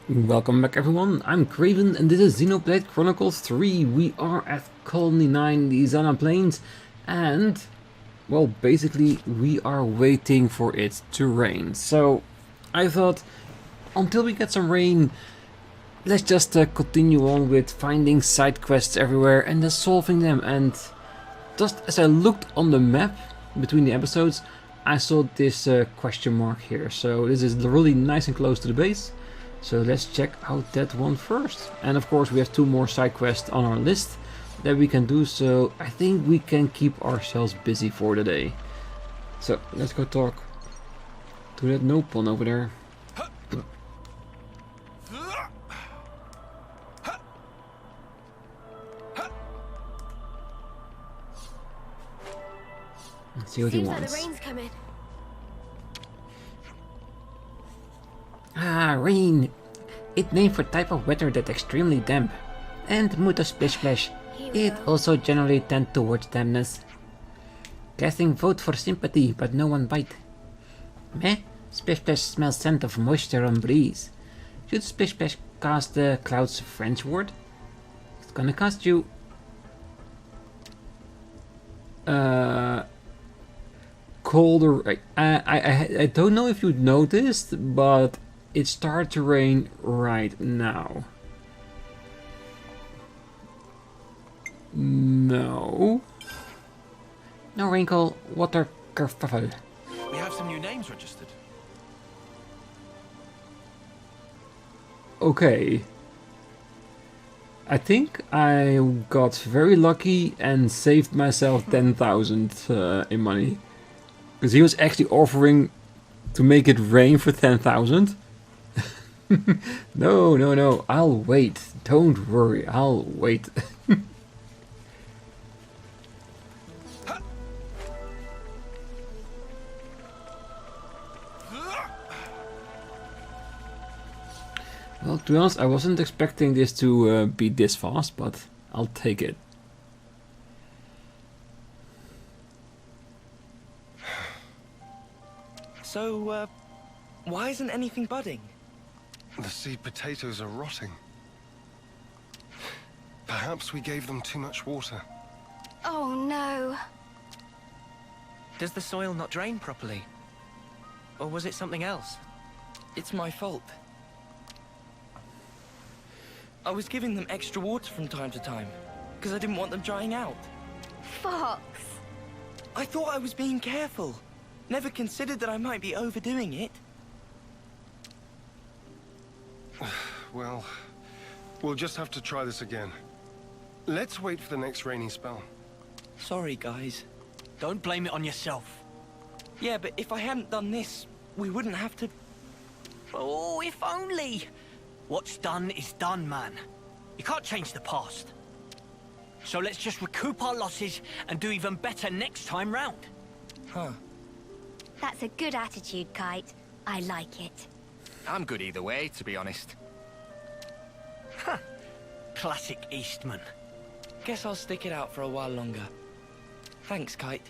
Welcome back everyone, I'm Craven and this is Xenoblade Chronicles 3. We are at Colony 9, the Zana Plains, and, well, basically we are waiting for it to rain. So, I thought, until we get some rain, let's just continue on with finding side quests everywhere and just solving them. And just as I looked on the map between the episodes, I saw this question mark here. So this is really nice and close to the base. So let's check out that one first. And of course we have two more side quests on our list that we can do, so I think we can keep ourselves busy for the day. So let's go talk to that Nopon over there. Let's see what he wants. Like the rain's coming. Ah, rain. It's named for type of weather that's extremely damp. And muto splish splash. It also generally tends towards dampness. Casting vote for sympathy, but no one bite. Meh, splish splash smells scent of moisture on breeze. Should splish splash cast the clouds French word? It's gonna cost you colder. I don't know if you noticed, but it started to rain right now. No. No wrinkle, water kerfuffle. We have some new names registered. Okay. I think I got very lucky and saved myself 10,000 in money. Because he was actually offering to make it rain for 10,000. No, I'll wait. Don't worry, I'll wait. Well, to be honest, I wasn't expecting this to be this fast, but I'll take it. So, why isn't anything budding? The seed potatoes are rotting. Perhaps we gave them too much water. Oh no. Does the soil not drain properly? Or was it something else? It's my fault. I was giving them extra water from time to time, because I didn't want them drying out. Fox. I thought I was being careful. Never considered that I might be overdoing it. Well, we'll just have to try this again. Let's wait for the next rainy spell. Sorry, guys. Don't blame it on yourself. Yeah, but if I hadn't done this, we wouldn't have to... Oh, if only! What's done is done, man. You can't change the past. So let's just recoup our losses and do even better next time round. Huh. That's a good attitude, Kite. I like it. I'm good either way, to be honest. Classic Eastman. Guess I'll stick it out for a while longer. Thanks, Kite.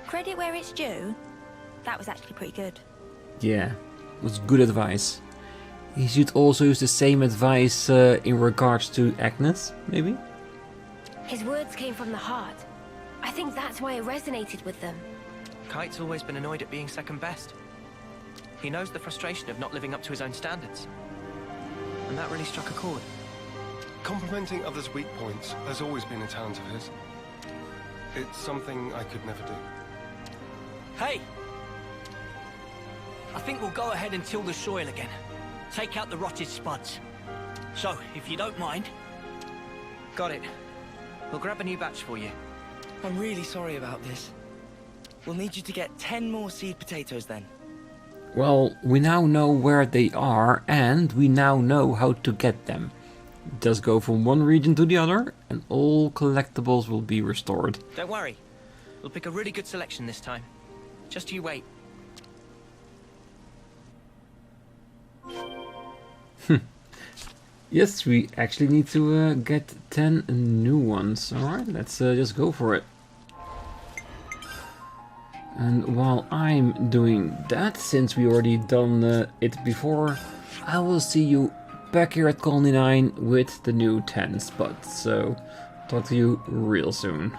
Credit where it's due. That was actually pretty good. Yeah, it was good advice. He should also use the same advice in regards to Agnus, maybe? His words came from the heart. I think that's why it resonated with them. Kite's always been annoyed at being second best. He knows the frustration of not living up to his own standards. And that really struck a chord. Complimenting others' weak points has always been a talent of his. It's something I could never do. Hey! I think we'll go ahead and till the soil again. Take out the rotted spuds. So, if you don't mind... Got it. We'll grab a new batch for you. I'm really sorry about this. We'll need you to get 10 more seed potatoes then. Well, we now know where they are and we now know how to get them. Just go from one region to the other and all collectibles will be restored. Don't worry. We'll pick a really good selection this time. Just you wait. Yes, we actually need to get 10 new ones. Alright, let's just go for it. And while I'm doing that, since we already done it before, I will see you back here at Colony 9 with the new 10 spuds. So, talk to you real soon.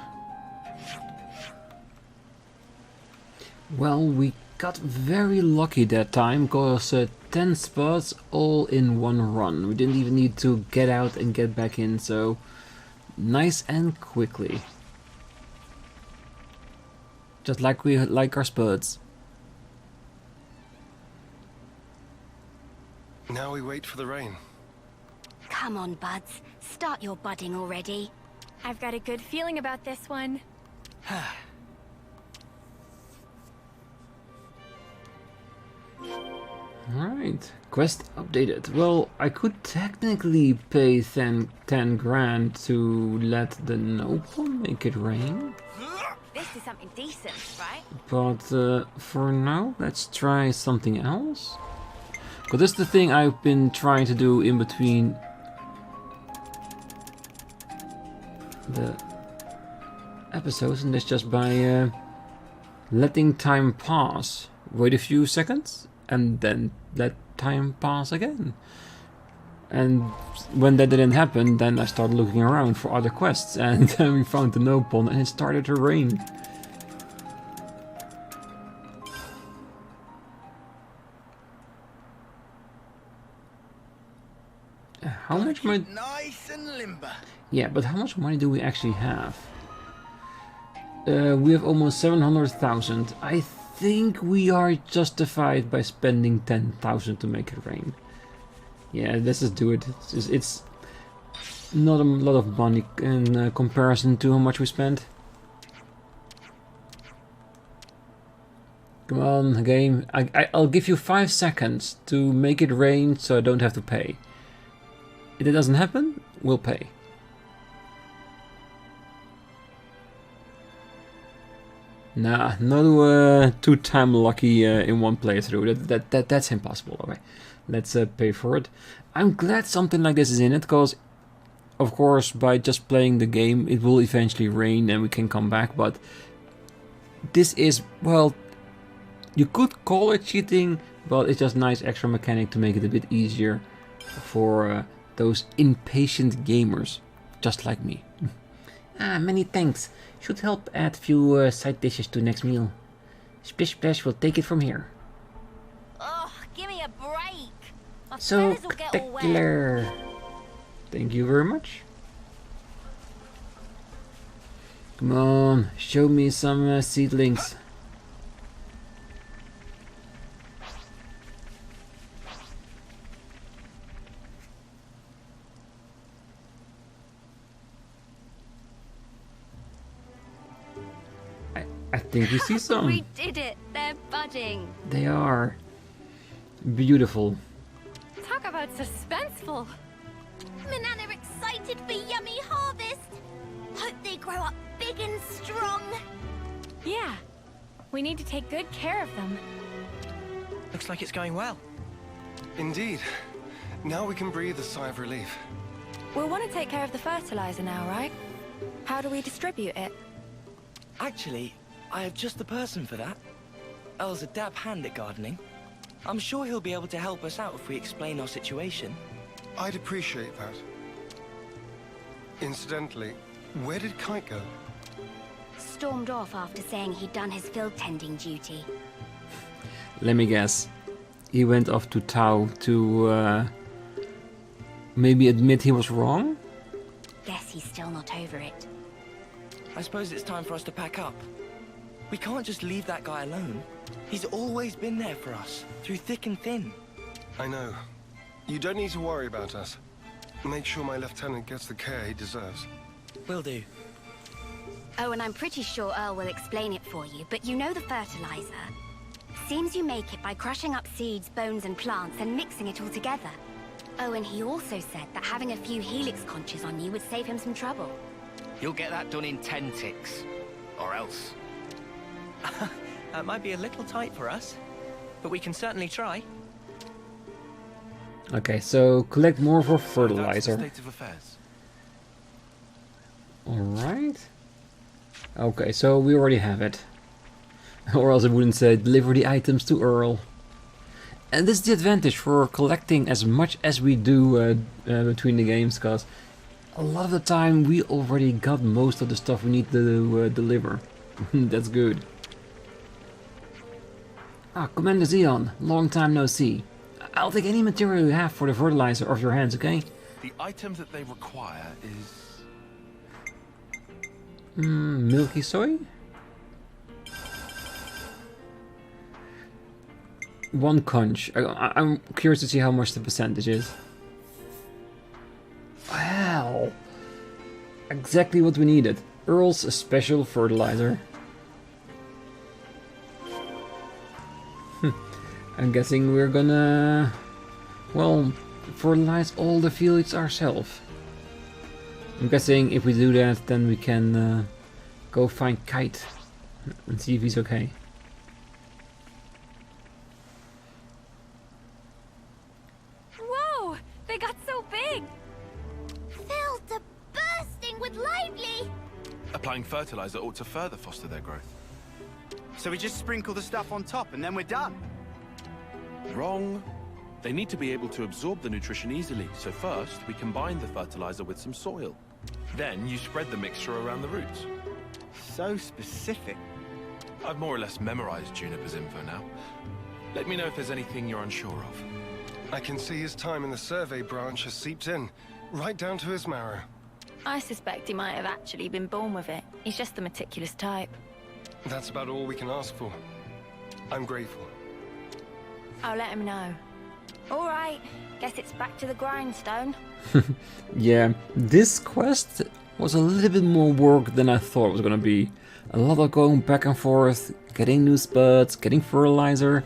Well, we got very lucky that time, because 10 spuds all in one run. We didn't even need to get out and get back in, so nice and quickly. Just like we like our spuds. Now we wait for the rain. Come on, buds. Start your budding already. I've got a good feeling about this one. Alright, quest updated. Well, I could technically pay 10 grand to let the noble make it rain. This is something decent, right? But for now, let's try something else. Because this is the thing I've been trying to do in between the episodes, and that's just by letting time pass. Wait a few seconds, and then let time pass again. And when that didn't happen, then I started looking around for other quests, and then we found the no pond, and it started to rain. How much money? Nice and limber. Yeah, but how much money do we actually have? We have almost 700,000. I think we are justified by spending 10,000 to make it rain. Yeah, let's just do it. It's not a lot of money in comparison to how much we spent. Come on, game. I'll give you 5 seconds to make it rain so I don't have to pay. If it doesn't happen, we'll pay. Nah, not too time lucky in one playthrough. That's impossible. Okay, let's pay for it. I'm glad something like this is in it, because of course by just playing the game it will eventually rain and we can come back, but this is, well, you could call it cheating, but it's just nice extra mechanic to make it a bit easier for those impatient gamers just like me. Many thanks. Should help add few side dishes to next meal. Splish Splash will take it from here. Oh, give me a break. My So feathers will get all wet. spectacular. Thank you very much. Come on, show me some seedlings. I think we see some. We did it. They're budding. They are beautiful. Talk about suspenseful. Manana excited for yummy harvest. Hope they grow up big and strong. Yeah. We need to take good care of them. Looks like it's going well. Indeed. Now we can breathe a sigh of relief. We'll want to take care of the fertilizer now, right? How do we distribute it? Actually, I have just the person for that. Earl's a dab hand at gardening. I'm sure he'll be able to help us out if we explain our situation. I'd appreciate that. Incidentally, where did Kite go? Stormed off after saying he'd done his field tending duty. Let me guess. He went off to Tau to maybe admit he was wrong? Guess he's still not over it. I suppose it's time for us to pack up. We can't just leave that guy alone. He's always been there for us, through thick and thin. I know. You don't need to worry about us. Make sure my lieutenant gets the care he deserves. Will do. Oh, and I'm pretty sure Earl will explain it for you, but you know the fertilizer. Seems you make it by crushing up seeds, bones, and plants and mixing it all together. Oh, and he also said that having a few helix conches on you would save him some trouble. You'll get that done in 10 ticks. Or else. That might be a little tight for us, but we can certainly try. Okay, so collect more for fertilizer. That's the state of affairs. Alright. Okay, so we already have it. Or else it wouldn't say deliver the items to Earl. And this is the advantage for collecting as much as we do between the games, because a lot of the time we already got most of the stuff we need to deliver. That's good. Ah, Commander Zeon, long time no see. I'll take any material you have for the fertilizer off your hands, okay? The items that they require is... Milky soy? One conch. I'm curious to see how much the percentage is. Wow! Exactly what we needed. Earl's special fertilizer. I'm guessing we're gonna... well, fertilize all the fields ourselves. I'm guessing if we do that, then we can go find Kite and see if he's okay. Whoa! They got so big! Filled to bursting with lively! Applying fertilizer ought to further foster their growth. So we just sprinkle the stuff on top and then we're done? Wrong. They need to be able to absorb the nutrition easily, so first we combine the fertilizer with some soil. Then you spread the mixture around the roots. So specific. I've more or less memorized Juniper's info now. Let me know if there's anything you're unsure of. I can see his time in the survey branch has seeped in, right down to his marrow. I suspect he might have actually been born with it. He's just the meticulous type. That's about all we can ask for. I'm grateful. I'll let him know. All right, guess it's back to the grindstone. Yeah, this quest was a little bit more work than I thought it was gonna be. A lot of going back and forth, getting new spuds, getting fertilizer.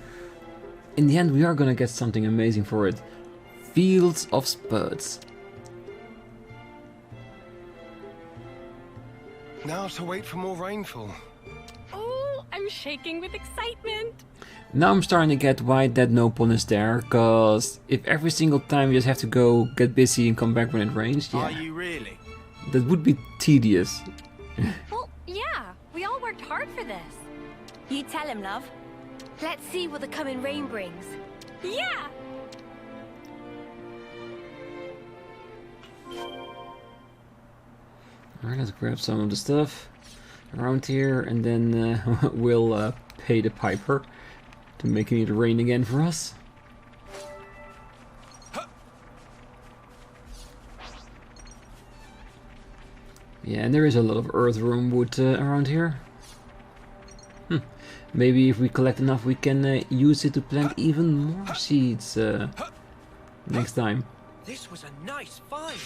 In the end, we are gonna get something amazing for it. Fields of spuds. Now to wait for more rainfall. Oh, I'm shaking with excitement. Now I'm starting to get why that no pun is there, cause if every single time you just have to go get busy and come back when it rains, yeah, Are you really? that would be tedious. Well, yeah, we all worked hard for this. You tell him, love. Let's see what the coming rain brings. Yeah! Alright, let's grab some of the stuff around here, and then we'll pay the piper to making it rain again for us. Yeah, and there is a lot of earthworm wood around here. Maybe if we collect enough, we can use it to plant even more seeds next time. This was a nice find.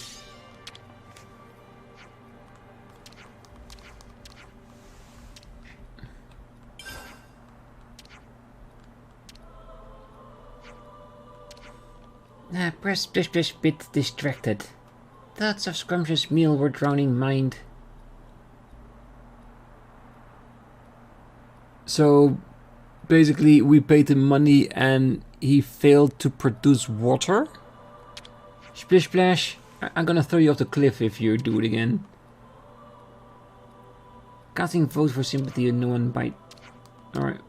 Press splish bit distracted. Thoughts of scrumptious meal were drowning mind. So basically we paid him money and he failed to produce water? Splish splash, I'm gonna throw you off the cliff if you do it again. Casting vote for sympathy and no one bite. Alright.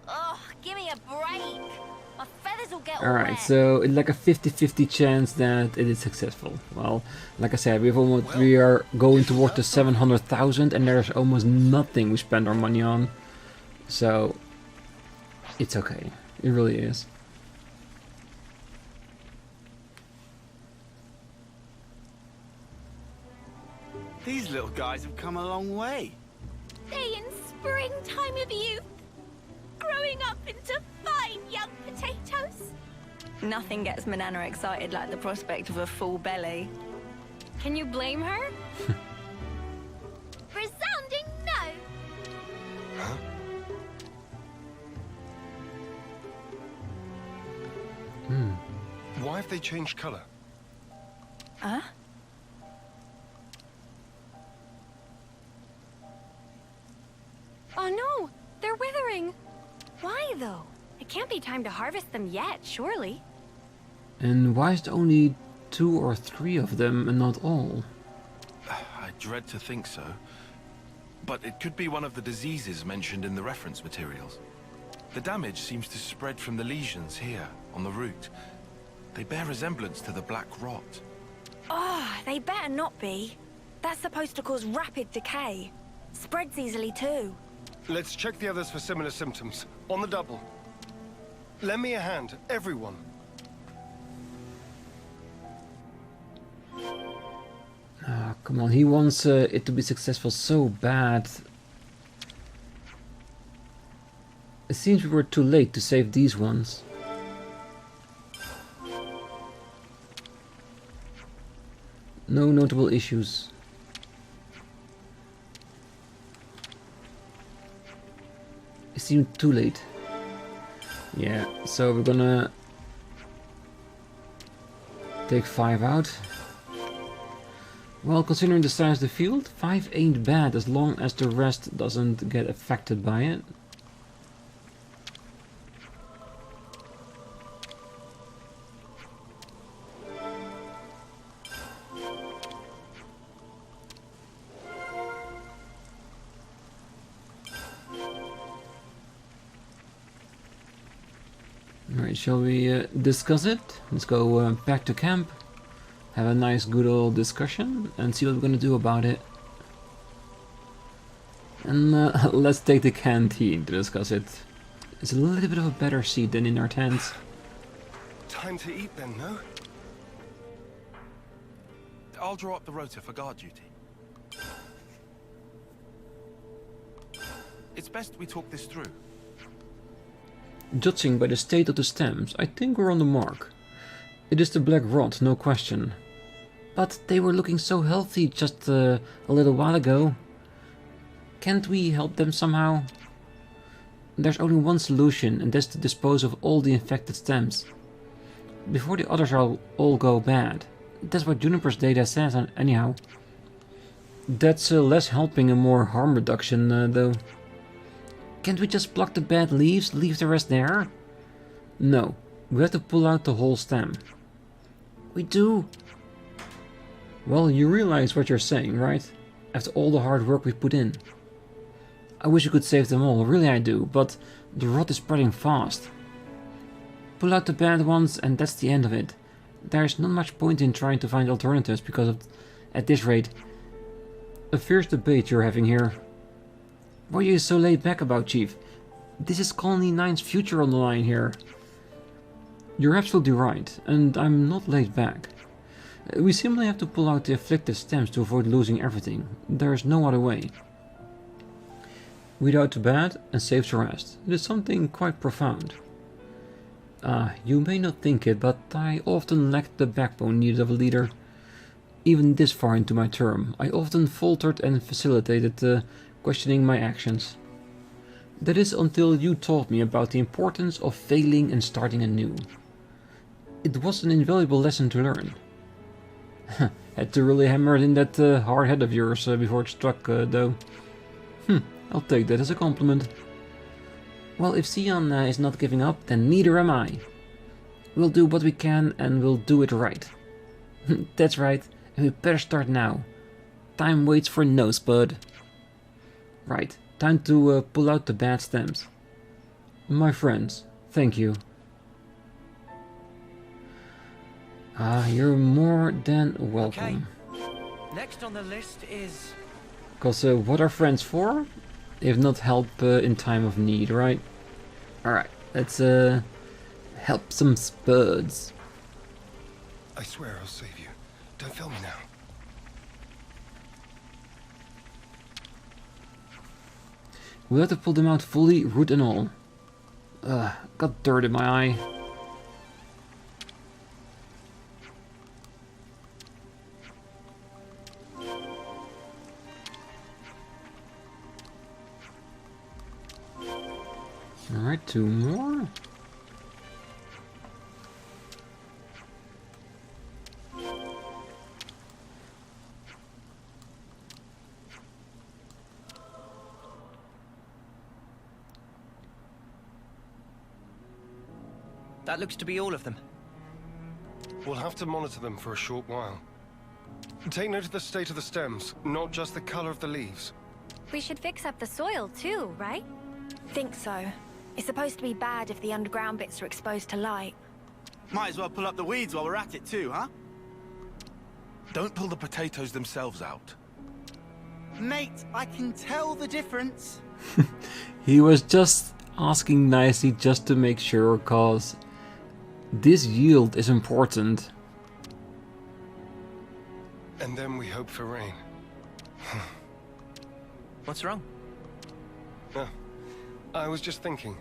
Oh, give me a break. My feathers will get all Alright, wet. so it's like a 50-50 chance that it is successful. Well, like I said, we are going towards the 700,000 and there's almost nothing we spend our money on. So, it's okay. It really is. These little guys have come a long way. They in springtime of youth, growing up into fine young potatoes. Nothing gets Manana excited like the prospect of a full belly. Can you blame her? Resounding no. Huh? Why have they changed color? Huh? Oh no, they're withering. Why though? It can't be time to harvest them yet, surely. And why is there only 2 or 3 of them and not all? I dread to think so. But it could be one of the diseases mentioned in the reference materials. The damage seems to spread from the lesions here, on the root. They bear resemblance to the black rot. Oh, they better not be. That's supposed to cause rapid decay. Spreads easily too. Let's check the others for similar symptoms. On the double. Lend me a hand, everyone. Ah, come on, he wants it to be successful so bad. It seems we were too late to save these ones. No notable issues. It seemed too late. Yeah, so we're gonna take 5 out. Well, considering the size of the field, 5 ain't bad as long as the rest doesn't get affected by it. Alright, shall we discuss it? Let's go back to camp, have a nice good old discussion and see what we're gonna do about it. And let's take the canteen to discuss it. It's a little bit of a better seat than in our tents. Time to eat then, no? I'll draw up the rota for guard duty. It's best we talk this through. Judging by the state of the stems, I think we're on the mark. It is the black rot, no question. But they were looking so healthy just a little while ago. Can't we help them somehow? There's only one solution, and that's to dispose of all the infected stems. Before the others all go bad. That's what Juniper's data says anyhow. That's less helping and more harm reduction though. Can't we just pluck the bad leaves, leave the rest there? No, we have to pull out the whole stem. We do. Well, you realize what you're saying, right? After all the hard work we've put in. I wish we could save them all, really I do, but the rot is spreading fast. Pull out the bad ones and that's the end of it. There's not much point in trying to find alternatives because at this rate. A fierce debate you're having here. What are you so laid back about, Chief? This is Colony 9's future on the line here. You're absolutely right, and I'm not laid back. We simply have to pull out the afflicted stems to avoid losing everything. There's no other way. Weed out the bad and save the rest. It is something quite profound. You may not think it, but I often lacked the backbone needed of a leader. Even this far into my term, I often faltered and facilitated questioning my actions. That is until you taught me about the importance of failing and starting anew. It was an invaluable lesson to learn. Had to really hammer it in that hard head of yours before it struck, though. I'll take that as a compliment. Well, if Zeon is not giving up, then neither am I. We'll do what we can and we'll do it right. That's right, and we better start now. Time waits for no spud. Right, time to pull out the bad stems. My friends, thank you. You're more than welcome. Okay. Next on the list is... Because what are friends for? If not help in time of need, right? Alright, let's help some spuds. I swear I'll save you. Don't fail me now. We'll have to pull them out fully, root and all. Got dirt in my eye. Alright, 2 more. That looks to be all of them. We'll have to monitor them for a short while. Take note of the state of the stems, not just the color of the leaves. We should fix up the soil too, right? Think so. It's supposed to be bad if the underground bits are exposed to light. Might as well pull up the weeds while we're at it too, huh? Don't pull the potatoes themselves out. Mate, I can tell the difference. He was just asking nicely just to make sure, cause this yield is important. And then we hope for rain. What's wrong? Oh, I was just thinking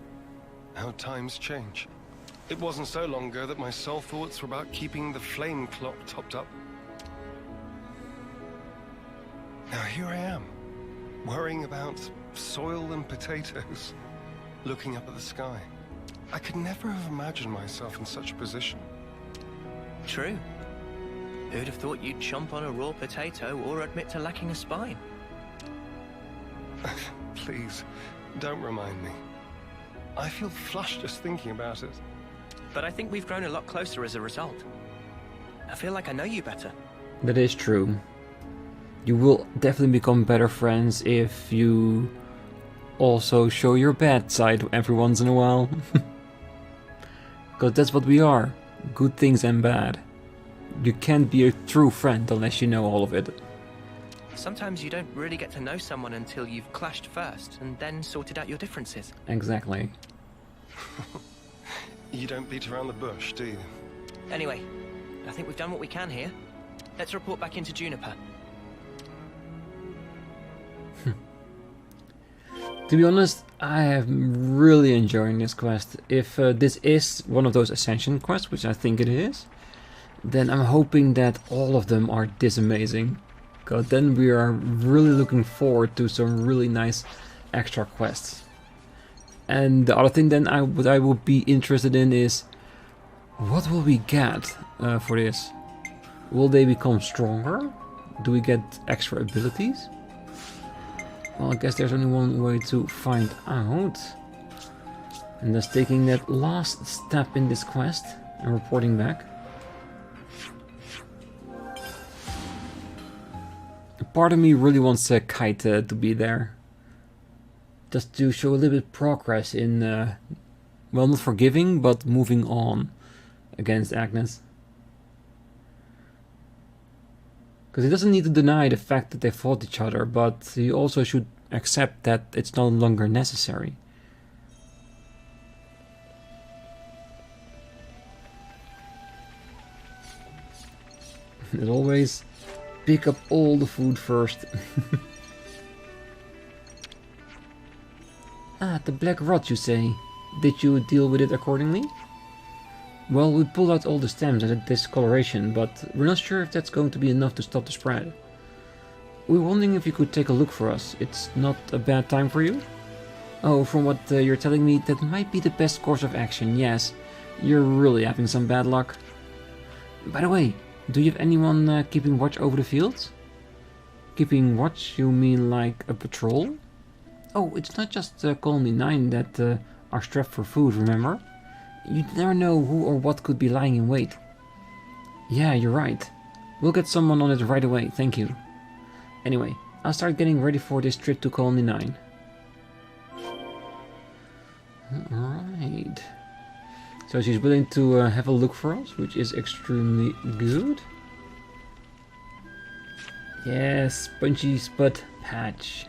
how times change. It wasn't so long ago that my sole thoughts were about keeping the flame clock topped up. Now here I am, worrying about soil and potatoes, looking up at the sky. I could never have imagined myself in such a position. True. Who'd have thought you'd chomp on a raw potato or admit to lacking a spine? Please, don't remind me. I feel flushed just thinking about it. But I think we've grown a lot closer as a result. I feel like I know you better. That is true. You will definitely become better friends if you also show your bad side every once in a while. Because that's what we are. Good things and bad. You can't be a true friend unless you know all of it. Sometimes you don't really get to know someone until you've clashed first and then sorted out your differences. Exactly. You don't beat around the bush, do you? Anyway, I think we've done what we can here. Let's report back into Juniper. To be honest, I am really enjoying this quest. If this is one of those Ascension quests, which I think it is, then I'm hoping that all of them are this amazing. Because then we are really looking forward to some really nice extra quests. And the other thing then what I would be interested in is, what will we get for this? Will they become stronger? Do we get extra abilities? Well, I guess there's only one way to find out. And that's taking that last step in this quest and reporting back. Part of me really wants Kite to be there. Just to show a little bit progress in, well, not forgiving, but moving on against Agnus. Because he doesn't need to deny the fact that they fought each other, but he also should accept that it's no longer necessary. As always, pick up all the food first. Ah, the black rot, you say. Did you deal with it accordingly? Well, we pulled out all the stems and the discoloration, but we're not sure if that's going to be enough to stop the spread. We were wondering if you could take a look for us. It's not a bad time for you? Oh, from what you're telling me, that might be the best course of action, yes. You're really having some bad luck. By the way, do you have anyone keeping watch over the fields? Keeping watch, you mean like a patrol? Oh, it's not just Colony 9 that are strapped for food, remember? You never know who or what could be lying in wait. Yeah, you're right. We'll get someone on it right away, thank you. Anyway, I'll start getting ready for this trip to Colony 9. Alright. So she's willing to have a look for us, which is extremely good. Yes, Punchy Spud Patch.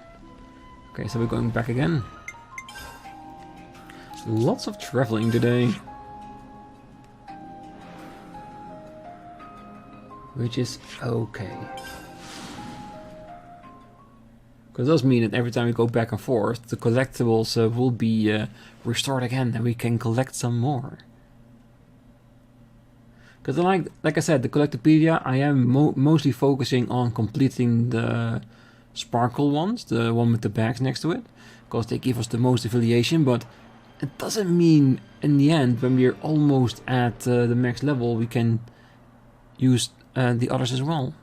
Okay, so we're going back again. Lots of traveling today. Which is okay. Because it does mean that every time we go back and forth, the collectibles will be restored again and we can collect some more. Because like I said, the Collectopedia, I am mostly focusing on completing the sparkle ones, the one with the bags next to it, because they give us the most affiliation, but it doesn't mean in the end, when we're almost at the max level, we can use the others as well.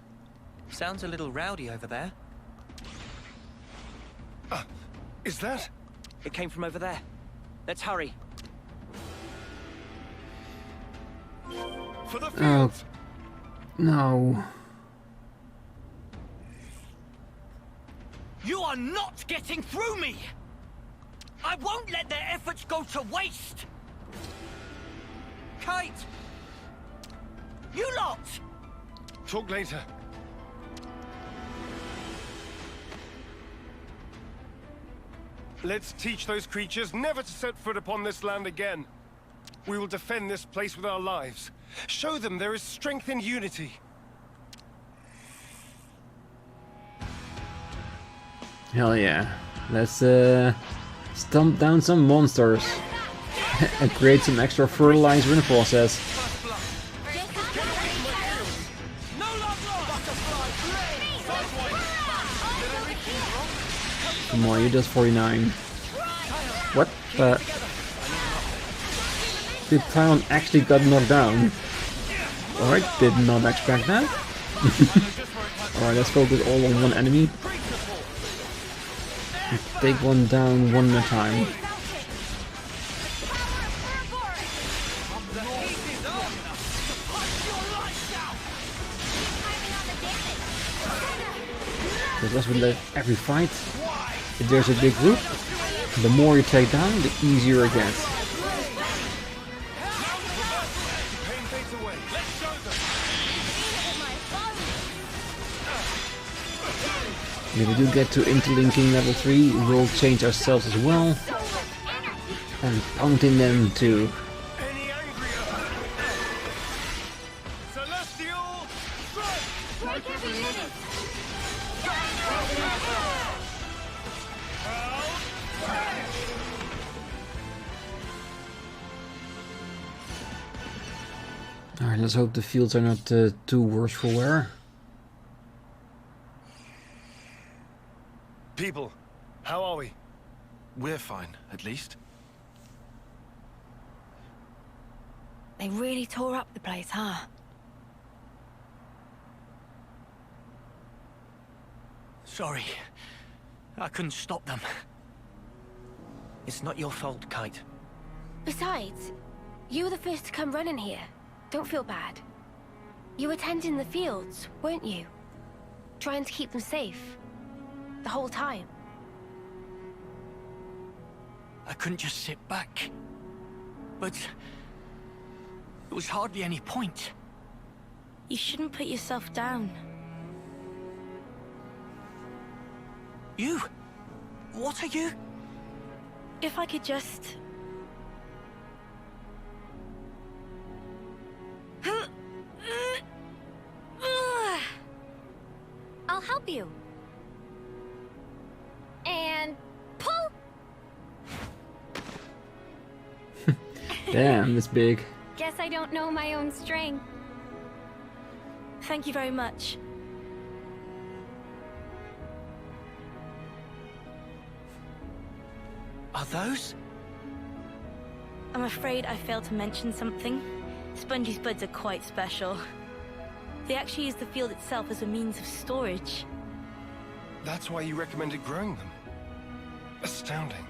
Sounds a little rowdy over there. Is that? It came from over there. Let's hurry. For the field. No. are not getting through me! I won't let their efforts go to waste! Kate! You lot! Talk later. Let's teach those creatures never to set foot upon this land again. We will defend this place with our lives. Show them there is strength in unity. Hell yeah. Let's stomp down some monsters and create some extra fertilizer in the process. Come on, you just 49. What? Did Taion actually got knocked down? Alright, did not expect that. Alright, let's focus all on one enemy. And take one down one at a time. Because as with every fight, if there's a big group, the more you take down, the easier it gets. And if we do get to interlinking level 3, we'll change ourselves as well. And pounding them too. Alright, let's hope the fields are not too worse for wear. People, how are we? We're fine, at least. They really tore up the place, huh? Sorry. I couldn't stop them. It's not your fault, Kite. Besides, you were the first to come running here. Don't feel bad. You were tending the fields, weren't you? Trying to keep them safe. The whole time. I couldn't just sit back. But there was hardly any point. You shouldn't put yourself down. You? What are you? If I could just... I'll help you. And pull. Damn, it's big. Guess I don't know my own strength. Thank you very much. Are those? I'm afraid I failed to mention something. Spongy spuds are quite special. They actually use the field itself as a means of storage. That's why you recommended growing them. Astounding.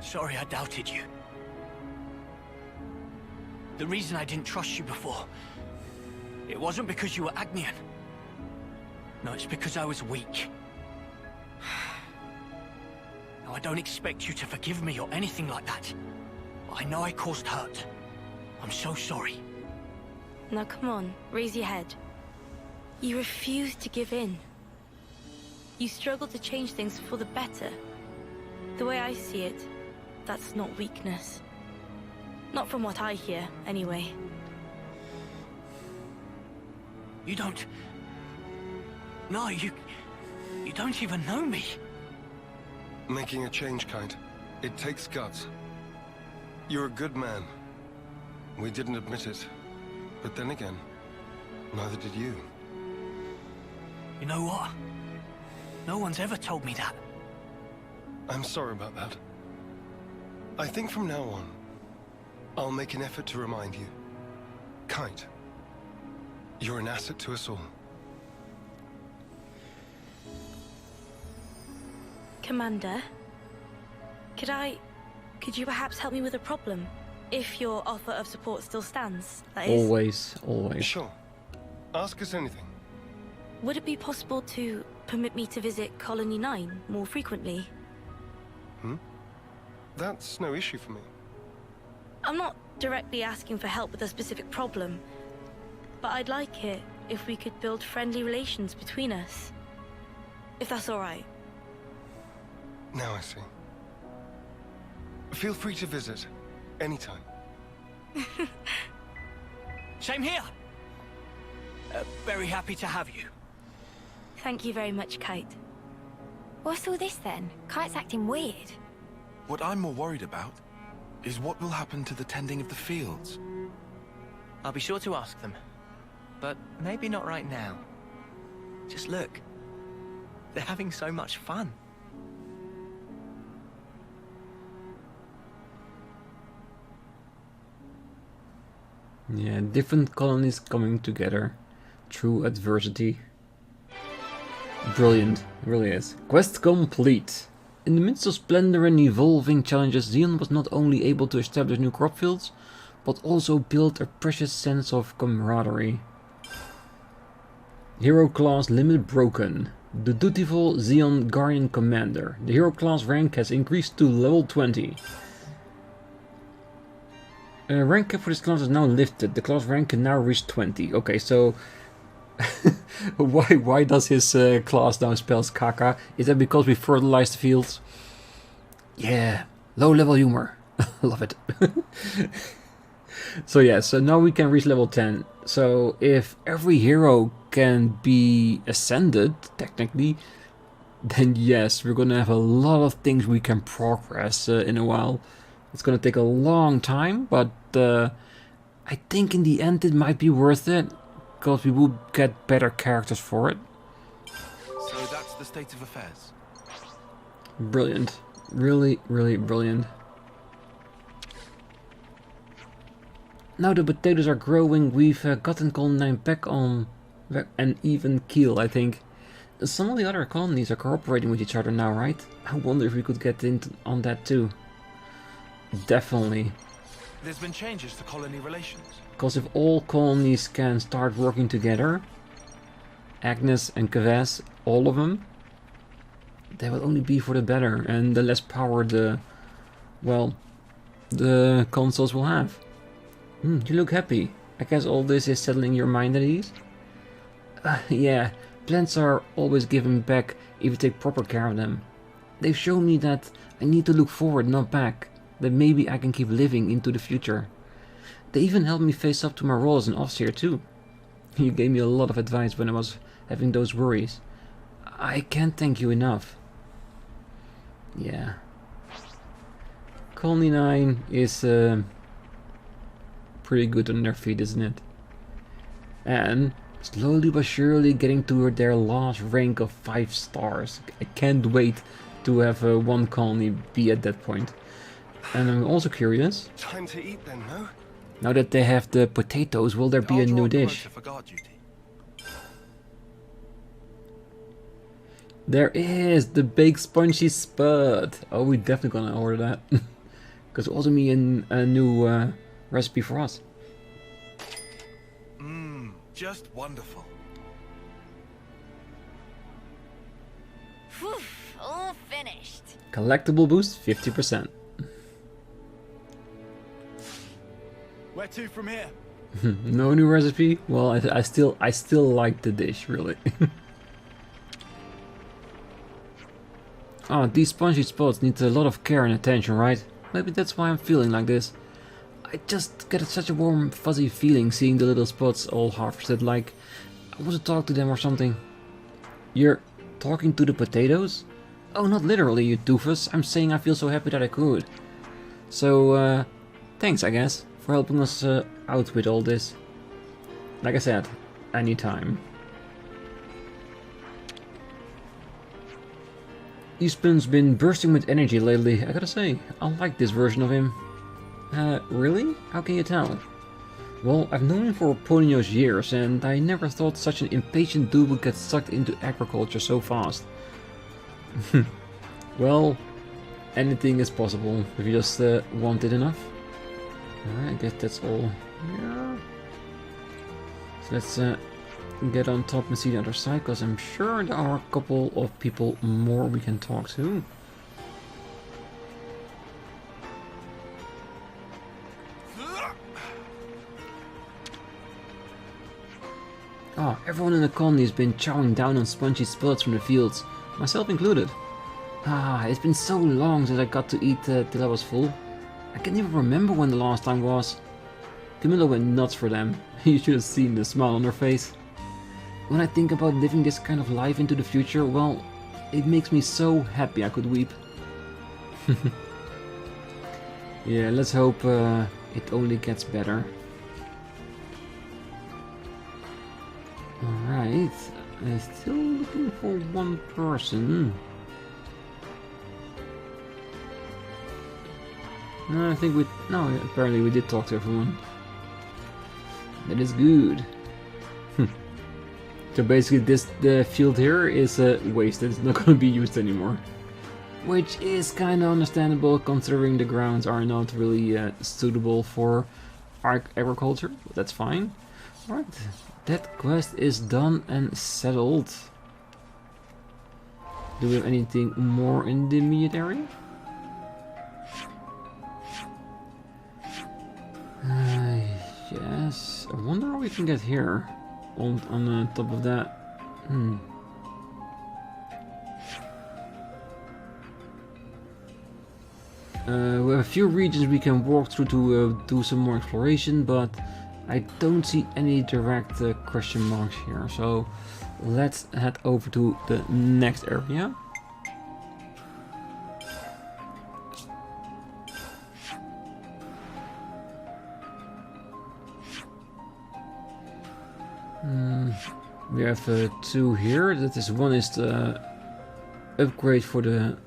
Sorry I doubted you. The reason I didn't trust you before, it wasn't because you were Agnian. No, it's because I was weak. Now, I don't expect you to forgive me or anything like that. I know I caused hurt. I'm so sorry. Now come on, raise your head. You refuse to give in. You struggle to change things for the better. The way I see it, that's not weakness. Not from what I hear, anyway. You don't... No, you don't even know me. Making a change, Kite. It takes guts. You're a good man. We didn't admit it. But then again, neither did you. You know what? No one's ever told me that. I'm sorry about that. I think from now on, I'll make an effort to remind you. Kite, you're an asset to us all. Commander, could you perhaps help me with a problem? If your offer of support still stands, that is. Always, always. Sure. Ask us anything. would it be possible to permit me to visit Colony 9 more frequently? That's no issue for me. I'm not directly asking for help with a specific problem, but I'd like it if we could build friendly relations between us. If that's all right. Now I see. Feel free to visit. Anytime. Same here. Very happy to have you. Thank you very much, Kite. What's all this then? Kite's acting weird. What I'm more worried about is what will happen to the tending of the fields. I'll be sure to ask them. But maybe not right now. Just look. They're having so much fun. Yeah, different colonies coming together through adversity. Brilliant, really is. Quest complete. In the midst of splendor and evolving challenges, Zeon was not only able to establish new crop fields, but also build a precious sense of camaraderie. Hero class limit broken. The dutiful Zeon Guardian Commander. The hero class rank has increased to level 20. Rank cap for this class is now lifted. The class rank can now reach 20. Okay, so why does his class now spells caca? Is that because we fertilized the fields? Yeah, low level humor. Love it. So yeah, so now we can reach level 10. So if every hero can be ascended, technically, then yes, we're gonna have a lot of things we can progress in a while. It's gonna take a long time, but I think in the end it might be worth it, because we will get better characters for it. So that's the state of affairs. Brilliant. Really, really brilliant. Now the potatoes are growing, we've gotten Colony 9 back on an even keel, I think. Some of the other colonies are cooperating with each other now, right? I wonder if we could get in on that too. Definitely. There's been changes to colony relations. Because if all colonies can start working together, Agnus and Kevesi, all of them, they will only be for the better, and the less power the consoles will have. You look happy. I guess all this is settling your mind at ease? Yeah, plants are always given back if you take proper care of them. They've shown me that I need to look forward, not back. That maybe I can keep living into the future. They even helped me face up to my role as an off-seer too. You gave me a lot of advice when I was having those worries. I can't thank you enough. Yeah. Colony 9 is pretty good on their feet, isn't it? And slowly but surely getting to their last rank of 5 stars. I can't wait to have one colony be at that point. And I'm also curious. Time to eat then, no? Now that they have the potatoes, will there be a new dish? There is the baked spongy spud. Oh, we're definitely gonna order that. Because it also means a new recipe for us. Just wonderful. Whew, all finished. Collectible boost 50%. Where to from here? No new recipe? Well, I still like the dish, really. Oh, these spongy spots need a lot of care and attention, right? Maybe that's why I'm feeling like this. I just get such a warm, fuzzy feeling seeing the little spots all harvested, like I want to talk to them or something. You're talking to the potatoes? Oh, not literally, you doofus. I'm saying I feel so happy that I could. So, thanks, I guess, for helping us out with all this. Like I said, anytime. Eastman's been bursting with energy lately, I gotta say. I like this version of him. Really? How can you tell? Well, I've known him for Aionios years, and I never thought such an impatient dude would get sucked into agriculture so fast. Well, anything is possible if you just want it enough. Alright, I guess that's all. Yeah. So let's get on top and see the other side, because I'm sure there are a couple of people more we can talk to. Oh, everyone in the colony has been chowing down on spongy spuds from the fields, myself included. Ah, it's been so long since I got to eat till I was full. I can't even remember when the last time was. Camilla went nuts for them. You should have seen the smile on her face. When I think about living this kind of life into the future, well, it makes me so happy I could weep. Yeah, let's hope it only gets better. Alright, I'm still looking for one person. No, I think we... No, apparently we did talk to everyone. That is good. So basically the field here is wasted, it's not going to be used anymore. Which is kind of understandable considering the grounds are not really suitable for agriculture, but that's fine. Alright, that quest is done and settled. Do we have anything more in the immediate area? Yes, I wonder how we can get here on top of that. We have a few regions we can walk through to do some more exploration, but I don't see any direct question marks here. So let's head over to the next area. We have two here. That is, one is the upgrade for the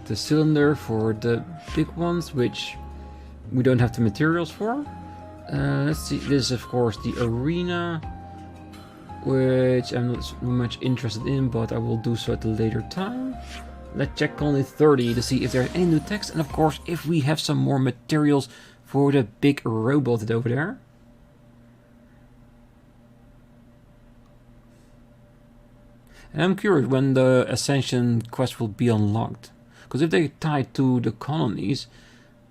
the cylinder for the big ones, which we don't have the materials for. Let's see. This is of course the arena, which I'm not much interested in, but I will do so at a later time. Let's check Colony 30 to see if there's any new text, and of course if we have some more materials for the big robot over there. And I'm curious when the Ascension quest will be unlocked. Because if they tie to the colonies,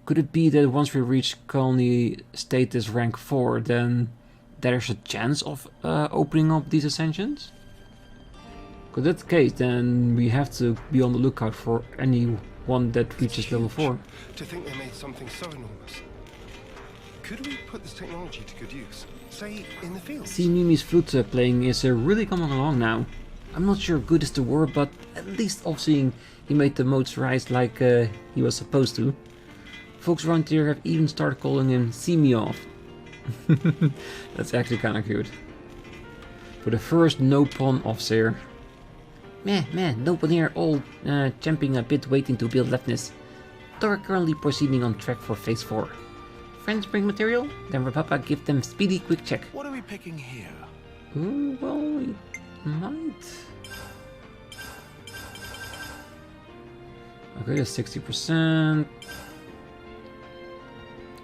could it be that once we reach colony status rank 4, then there's a chance of opening up these Ascensions? Because that's the case, then we have to be on the lookout for anyone that reaches level 4. To think they made something so enormous. Could we put this technology to good use? Say, in the field? See, Mimi's flute playing is really coming along now. I'm not sure good is the word, but at least off seeing he made the moats rise like he was supposed to. Folks around here have even started calling him See Me Off. That's actually kind of cute. For the first no pun off-seer. Meh, no pun here, all champing a bit waiting to build leftness. Thor currently proceeding on track for phase 4. Friends bring material, then Papa give them speedy quick check. What are we picking here? Ooh, well, we might. Okay, that's 60%.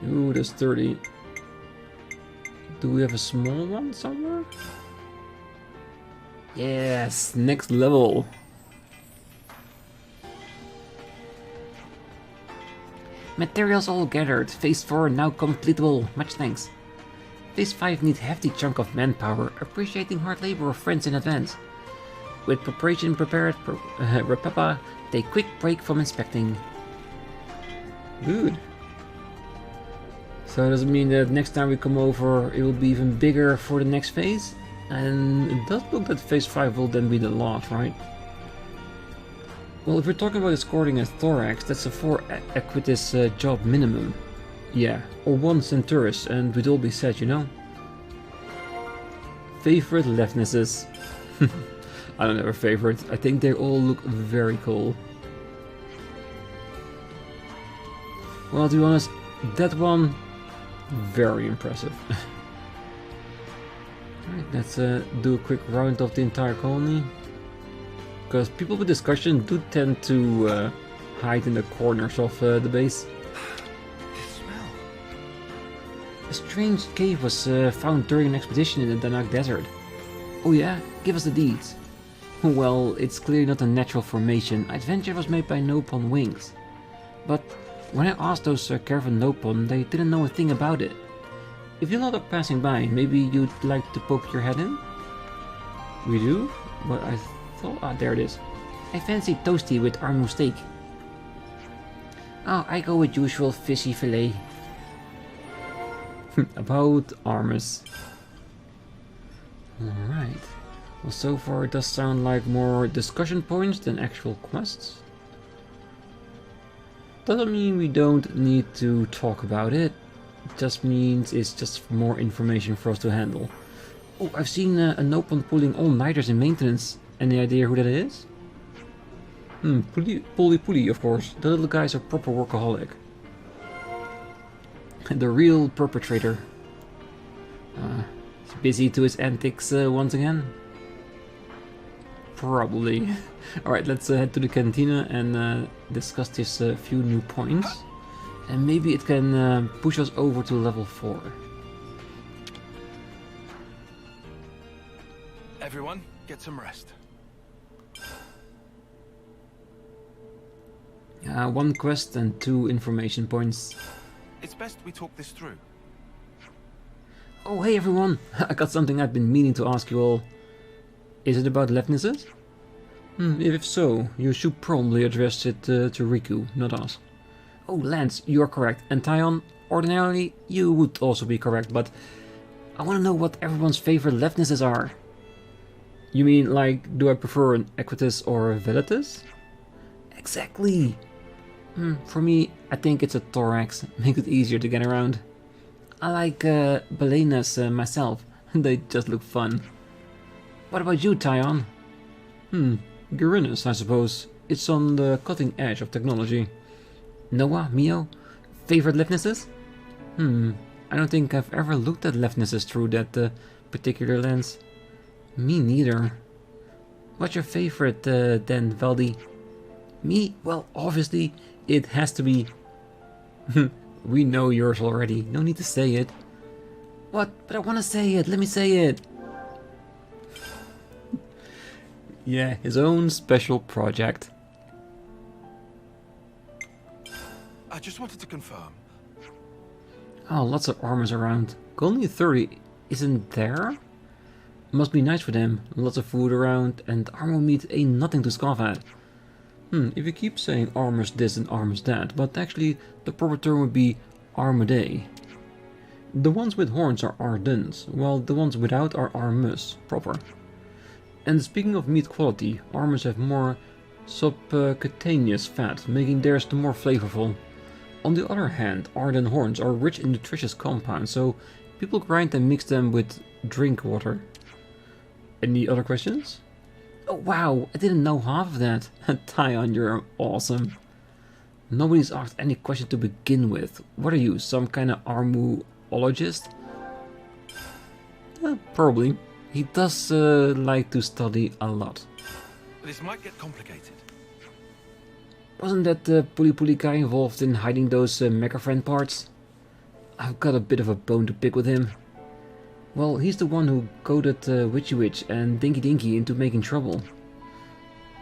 Ooh, that's 30. Do we have a small one somewhere? Yes, next level. Materials all gathered. Phase 4 now completable. Much thanks. Phase 5 needs hefty chunk of manpower. Appreciating hard labor of friends in advance. With preparation prepared, Repapa, take quick break from inspecting. Good. So does it mean that next time we come over it will be even bigger for the next phase? And it does look that phase 5 will then be the last, right? Well, if we're talking about escorting a Thorax, that's a 4 Equitis job minimum. Yeah, or 1 Centaurus, and we'd all be set, you know? Favorite leftnesses? I don't have a favorite. I think they all look very cool. Well, to be honest, that one, very impressive. Alright, let's do a quick round of the entire colony. Because people with discussion do tend to hide in the corners of the base. This smell. A strange cave was found during an expedition in the Danak Desert. Oh yeah? Give us the deeds. Well, it's clearly not a natural formation. Adventure was made by Nopon wings. But when I asked those caravan Nopon, they didn't know a thing about it. If you're not passing by, maybe you'd like to poke your head in? We do? But I thought... Ah, there it is. I fancy toasty with armu steak. Oh, I go with usual fishy fillet. About armors. Alright. Well, so far it does sound like more discussion points than actual quests. Doesn't mean we don't need to talk about it. It just means it's just more information for us to handle. Oh, I've seen a Nopon pulling all-nighters in maintenance. Any idea who that is? Puli, of course. The little guy's a proper workaholic. The real perpetrator. He's busy to his antics once again. Probably. Alright, let's head to the cantina and discuss this few new points. And maybe it can push us over to level 4. Everyone, get some rest. 1 quest and 2 information points. It's best we talk this through. Oh, hey everyone! I got something I've been meaning to ask you all. Is it about Lefnises? If so, you should probably address it to Riku, not us. Oh, Lanz, you're correct. And Taion, ordinarily, you would also be correct, but I want to know what everyone's favorite Lefnises are. You mean, like, do I prefer an Equitus or a Velitus? Exactly! For me, I think it's a Thorax. Makes it easier to get around. I like Balenas myself. They just look fun. What about you, Taion? Guerinus, I suppose. It's on the cutting edge of technology. Noah, Mio? Favorite Lefnises? I don't think I've ever looked at Lefnises through that particular lens. Me neither. What's your favorite then, Valdi? Me? Well, obviously, it has to be... We know yours already. No need to say it. What? But I want to say it. Let me say it. Yeah, his own special project. I just wanted to confirm. Oh, lots of armors around. Colony 30 isn't there? Must be nice for them. Lots of food around, and armor meat ain't nothing to scoff at. If you keep saying armors this and armors that, but actually the proper term would be armadae. The ones with horns are ardens, while the ones without are armus, proper. And speaking of meat quality, armors have more subcutaneous fat, making theirs the more flavorful. On the other hand, arden horns are rich in nutritious compounds, so people grind and mix them with drink water. Any other questions? Oh wow, I didn't know half of that. Taion, you're awesome. Nobody's asked any question to begin with. What are you, some kind of armuologist? Probably. He does like to study a lot. This might get complicated. Wasn't that the Puli guy involved in hiding those Mecha-friend parts? I've got a bit of a bone to pick with him. Well, he's the one who goaded Witchy Witch and Dinky Dinky into making trouble.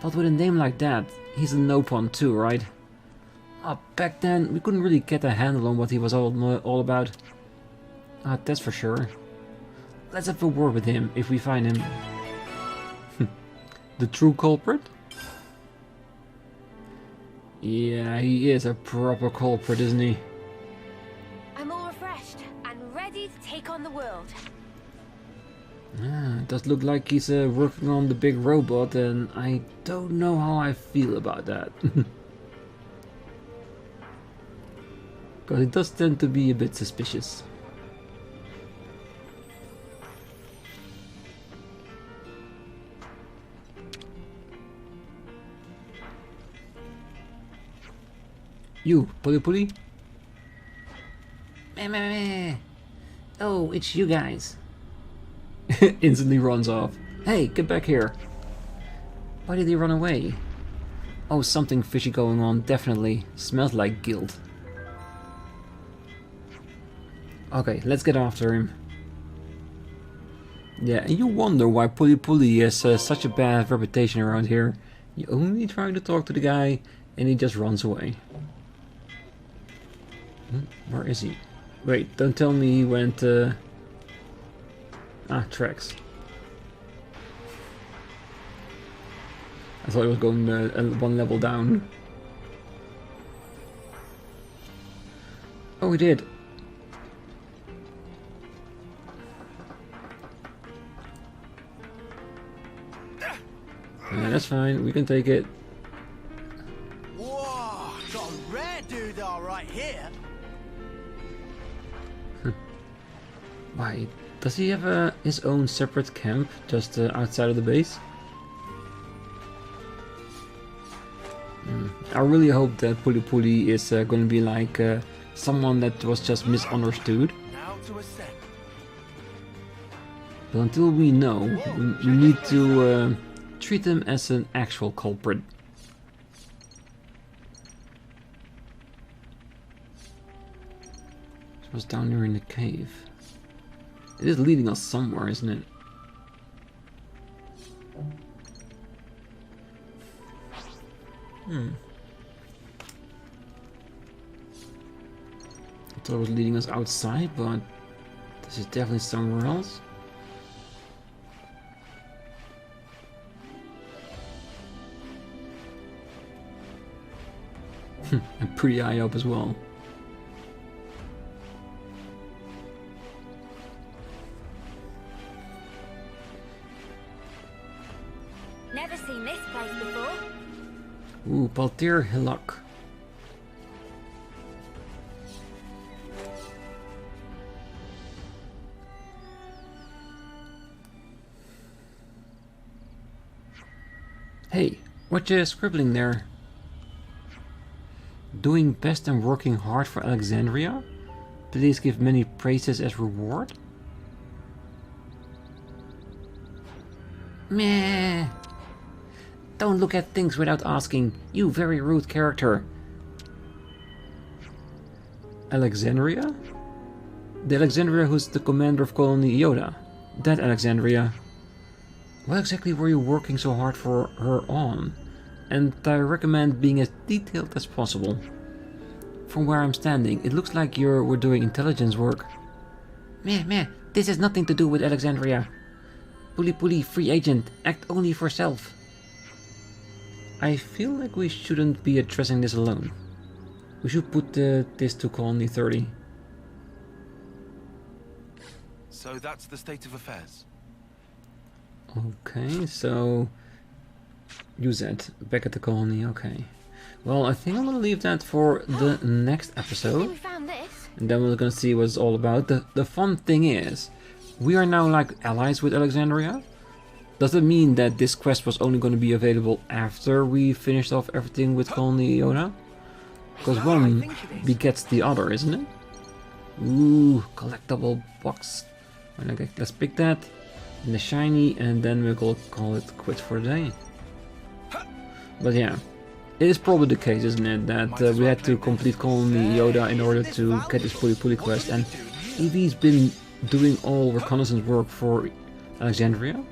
But with a name like that, he's a Nopon too, right? Back then, we couldn't really get a handle on what he was all about. That's for sure. Let's have a word with him if we find him. The true culprit? Yeah, he is a proper culprit, isn't he? I'm all refreshed and ready to take on the world. It does look like he's working on the big robot, and I don't know how I feel about that. Because it does tend to be a bit suspicious. You, Puli? Meh, meh, meh. Oh, it's you guys. Instantly runs off. Hey, get back here. Why did he run away? Oh, something fishy going on, definitely. Smells like guilt. Okay, let's get after him. Yeah, and you wonder why Puli has such a bad reputation around here. You only try to talk to the guy and he just runs away. Where is he? Wait, don't tell me he went... tracks. I thought he was going one level down. Oh, he did. Yeah, that's fine, we can take it. Whoa, got a rare doodah right here. Why, does he have his own separate camp just outside of the base? I really hope that Puli is going to be like someone that was just misunderstood. Now to ascend. But until we know, we need to treat him as an actual culprit. It was down there in the cave. It is leading us somewhere, isn't it? I thought it was leading us outside, but this is definitely somewhere else. And pretty high up as well. Never seen this place before. Ooh, Paltir Hillock. Hey, what you scribbling there? Doing best and working hard for Alexandria? Please give many praises as reward? Meh. Don't look at things without asking, you very rude character. Alexandria? The Alexandria who's the commander of Colony Yoda. That Alexandria. What exactly were you working so hard for her on? And I recommend being as detailed as possible. From where I'm standing, it looks like we're doing intelligence work. Meh, this has nothing to do with Alexandria. Puli, free agent, act only for self. I feel like we shouldn't be addressing this alone. We should put this to Colony 30. So that's the state of affairs. Okay, so use that back at the colony. Okay, well, I think I'm gonna leave that for the next episode, We found this. and then we're gonna see what it's all about. The fun thing is, we are now like allies with Alexandria. Does it mean that this quest was only going to be available after we finished off everything with Colony Yoda? Because one begets the other, isn't it? Ooh, collectible box. Okay, let's pick that. And the shiny, and then we'll call it quits for the day. But yeah, it is probably the case, isn't it, that we had to complete Colony Yoda in order to get this Puli quest. And if he's been doing all reconnaissance work for Alexandria,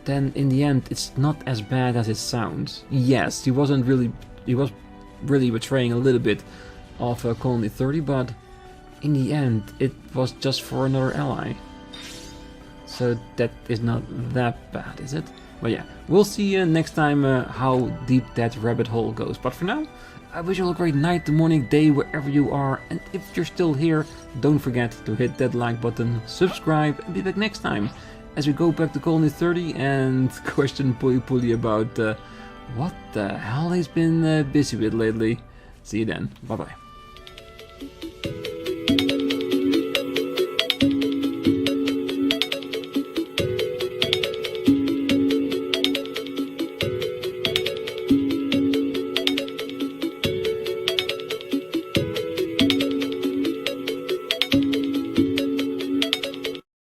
then in the end it's not as bad as it sounds. Yes, he was really betraying a little bit of Colony 30, but in the end it was just for another ally. So that is not that bad, is it? But yeah, we'll see next time how deep that rabbit hole goes. But for now, I wish you all a great night, morning, day, wherever you are. And if you're still here, don't forget to hit that like button, subscribe, and be back next time as we go back to Colony 30 and question Puli about what the hell he's been busy with lately. See you then. Bye bye.